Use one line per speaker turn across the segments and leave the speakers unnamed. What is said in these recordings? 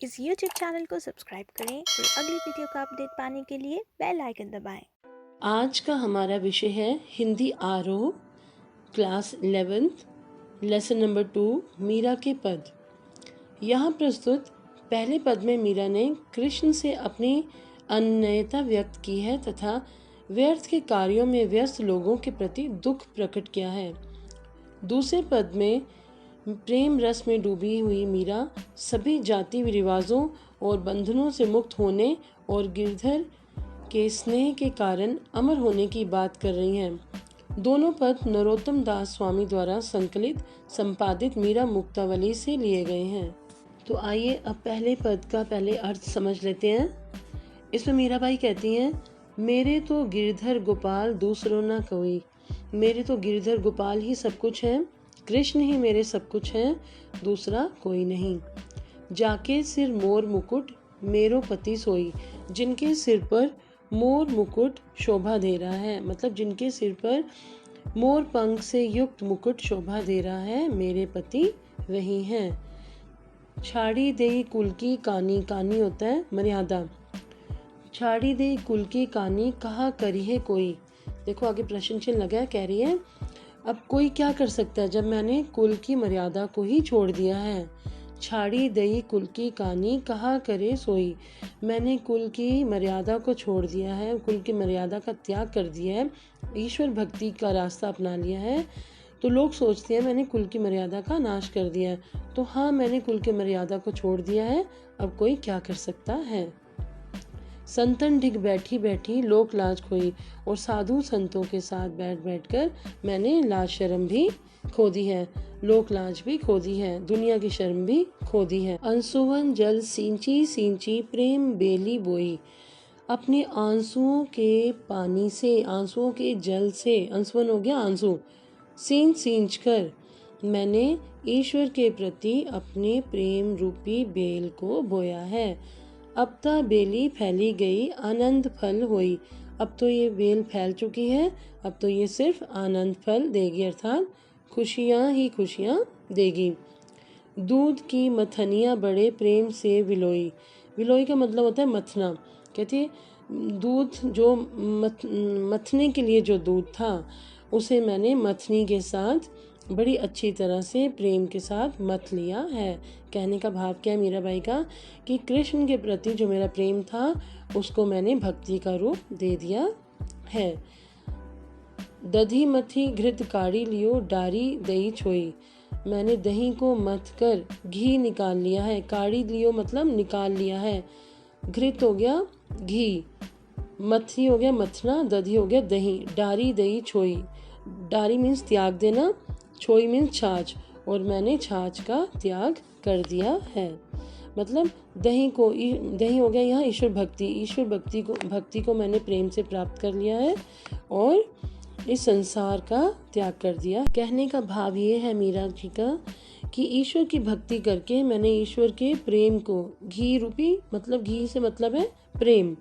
इस YouTube channel को subscribe करें और अगली वीडियो का अपडेट पाने के लिए बेल आइकन दबाएं।
आज का हमारा विषय है हिंदी आरोह class 11th lesson number 2 Meera के पद। यहाँ प्रस्तुत पहले पद में मीरा ने कृष्ण से अपनी अनन्यता व्यक्त की है तथा व्यर्थ के कार्यों में व्यस्त लोगों के प्रति दुख प्रकट किया है। दूसरे पद में प्रेम रस में डूबी हुई मीरा सभी जाति रिवाजों और बंधनों से मुक्त होने और गिरधर के स्नेह के कारण अमर होने की बात कर रही हैं। दोनों पद नरोत्तम दास स्वामी द्वारा संकलित संपादित मीरा मुक्तावली से लिए गए हैं। तो आइए अब पहले पद का पहले अर्थ समझ लेते हैं। इसमें मीराबाई कहती हैं, मेरे तो गिरधर गोपाल दूसरों ना कोई, मेरे तो गिरधर गोपाल ही सब कुछ है, कृष्ण ही मेरे सब कुछ है, दूसरा कोई नहीं। जाके सिर मोर मुकुट मेरो पति सोई, जिनके सिर पर मोर मुकुट शोभा दे रहा है, मतलब जिनके सिर पर मोर पंख से युक्त मुकुट शोभा दे रहा है, मेरे पति वही हैं। छाड़ी देई कुल की कानी, कानी होता है मर्यादा। छाड़ी देई कुल की कानी कहा करी है कोई। देखो आगे प्रश्न चिन्ह लगा है, कह रही है अब कोई क्या कर सकता है जब मैंने कुल की मर्यादा को ही छोड़ दिया है। छाड़ी दई कुल की कानी कहा करे सोई, मैंने कुल की मर्यादा को छोड़ दिया है, कुल की मर्यादा का त्याग कर दिया है, ईश्वर भक्ति का रास्ता अपना लिया है, तो लोग सोचते हैं मैंने कुल की मर्यादा का नाश कर दिया है। तो हाँ, मैंने कुल की मर्यादा को छोड़ दिया है, अब कोई क्या कर सकता है। संतन ढिग बैठी बैठी लोक लाज खोई, और साधु संतों के साथ बैठ बैठकर मैंने लाज शर्म भी खो दी है, लोक लाज भी खो दी है, दुनिया की शर्म भी खो दी है। अंशुवन जल सींची सींची प्रेम बेली बोई, अपने आंसुओं के पानी से, आंसुओं के जल से, अंशुवन हो गया आंसू, सींच सींच कर मैंने ईश्वर के प्रति अपने प्रेम रूपी बेल को बोया है। अब ता बेली फैली गई आनंद फल होई, अब तो ये बेल फैल चुकी है, अब तो ये सिर्फ आनंद फल देगी, अर्थात खुशियाँ ही खुशियाँ देगी। दूध की मथनियाँ बड़े प्रेम से विलोई, विलोई का मतलब होता है मथना। कहती है दूध जो मथने के लिए जो दूध था उसे मैंने मथनी के साथ बड़ी अच्छी तरह से प्रेम के साथ मथ लिया है। कहने का भाव क्या है मीराबाई का, कि कृष्ण के प्रति जो मेरा प्रेम था उसको मैंने भक्ति का रूप दे दिया है। दधी मथी घृत काढ़ी लियो डारी दही छोई, मैंने दही को मथ कर घी निकाल लिया है। काढ़ी लियो मतलब निकाल लिया है। घृत हो गया घी, मथी हो गया मथना, दधी हो गया दही, डारी दही छोई, डारी मीन्स त्याग देना, छोई मीन्स छाछ, और मैंने छाछ का त्याग कर दिया है। मतलब दही हो गया यहाँ ईश्वर भक्ति, ईश्वर भक्ति को मैंने प्रेम से प्राप्त कर लिया है और इस संसार का त्याग कर दिया। कहने का भाव ये है मीरा जी का कि ईश्वर की भक्ति करके मैंने ईश्वर के प्रेम को, घी रूपी मतलब घी से मतलब है प्रेम,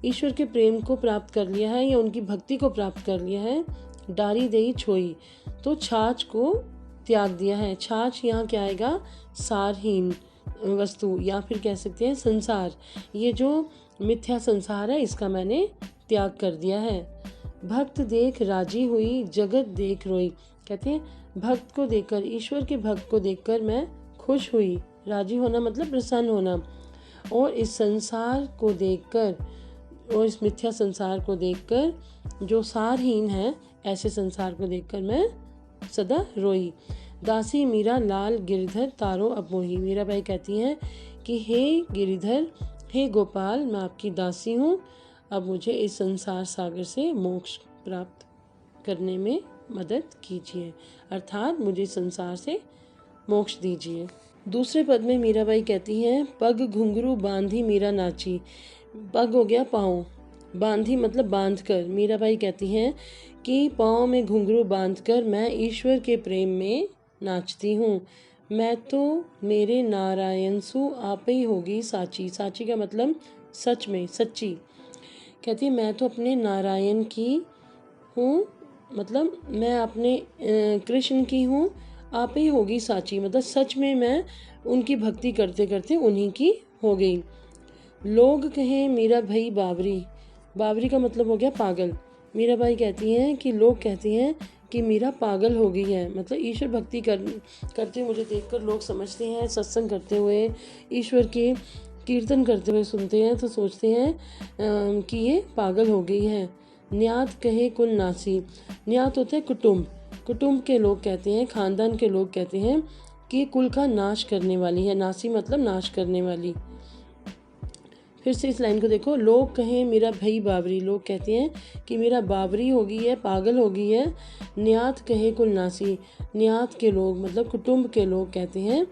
ईश्वर के प्रेम को प्राप्त कर लिया है या उनकी भक्ति को प्राप्त कर लिया है। डारी दही छोई, तो छाछ को त्याग दिया है। छाछ यहाँ क्या आएगा, सारहीन वस्तु, या फिर कह सकते हैं संसार, ये जो मिथ्या संसार है इसका मैंने त्याग कर दिया है। भक्त देख राजी हुई जगत देख रोई, कहते हैं भक्त को देखकर, ईश्वर के भक्त को देखकर मैं खुश हुई। राजी होना मतलब प्रसन्न होना, और इस संसार को देखकर और इस मिथ्या संसार को देखकर जो सारहीन है, ऐसे संसार को देखकर मैं सदा रोई। दासी मीरा लाल गिरधर तारो अब मोही, मीराबाई कहती हैं कि हे गिरधर, हे गोपाल, मैं आपकी दासी हूँ, अब मुझे इस संसार सागर से मोक्ष प्राप्त करने में मदद कीजिए, अर्थात मुझे संसार से मोक्ष दीजिए। दूसरे पद में मीराबाई कहती हैं, पग घुंघरू बांधी मीरा नाची, पग हो गया पाँव, बांधी मतलब बांध कर। मीराबाई कहती हैं कि पाँव में घुंघरू बांधकर मैं ईश्वर के प्रेम में नाचती हूँ। मैं तो मेरे नारायण सु आप ही होगी साची, साची का मतलब सच में, सच्ची। कहती है मैं तो अपने नारायण की हूँ, मतलब मैं अपने कृष्ण की हूँ, आप ही होगी साची, मतलब सच में मैं उनकी भक्ति करते करते उन्हीं की हो गई। लोग कहें मेरा भाई बावरी, बावरी का मतलब हो गया पागल। मीराबाई कहती हैं कि लोग कहते हैं कि मीरा पागल हो गई है, मतलब ईश्वर भक्ति करते हुए मुझे देखकर लोग समझते हैं, सत्संग करते हुए, ईश्वर के कीर्तन करते हुए सुनते हैं तो सोचते हैं कि ये पागल हो गई है। न्यात कहे कुल नासी, न्यात होता है कुटुंब, कुटुंब के लोग कहते हैं, खानदान के लोग कहते हैं कि कुल का नाश करने वाली है। नासी मतलब नाश करने वाली। फिर से इस लाइन को देखो, लोग कहें मेरा भाई बावरी, लोग कहते हैं कि मेरा बावरी हो गई है, पागल हो गई है। न्यात कहे कुल नासी, न्यात के लोग मतलब कुटुंब के लोग कहते हैं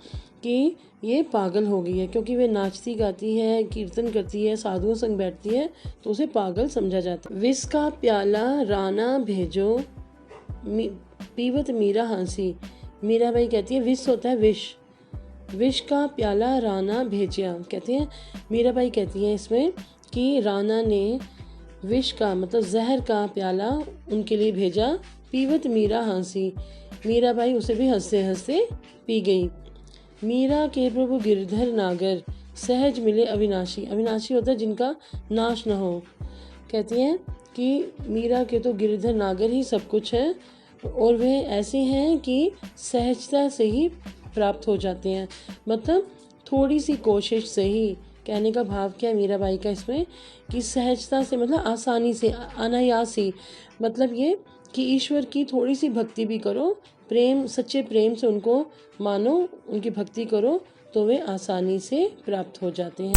कि ये पागल हो गई है, क्योंकि वे नाचती गाती है, कीर्तन करती है, साधुओं संग बैठती है तो उसे पागल समझा जाता है। विष का प्याला राना भेजो पीवत मीरा हंसी, मीराबाई कहती है विष होता है विष, विष का प्याला राना भेजिया, कहते हैं मीराबाई कहती हैं इसमें कि राना ने विष का मतलब जहर का प्याला उनके लिए भेजा। पीवत मीरा हंसी, मीराबाई उसे भी हंसते हंसते पी गई। मीरा के प्रभु गिरधर नागर, सहज मिले अविनाशी, अविनाशी होता है जिनका नाश न हो। कहती हैं कि मीरा के तो गिरधर नागर ही सब कुछ है और वे ऐसे हैं कि सहजता से ही प्राप्त हो जाते हैं, मतलब थोड़ी सी कोशिश से ही। कहने का भाव क्या है मीराबाई का इसमें कि सहजता से मतलब आसानी से, अनायास ही, मतलब ये कि ईश्वर की थोड़ी सी भक्ति भी करो, प्रेम, सच्चे प्रेम से उनको मानो, उनकी भक्ति करो तो वे आसानी से प्राप्त हो जाते हैं।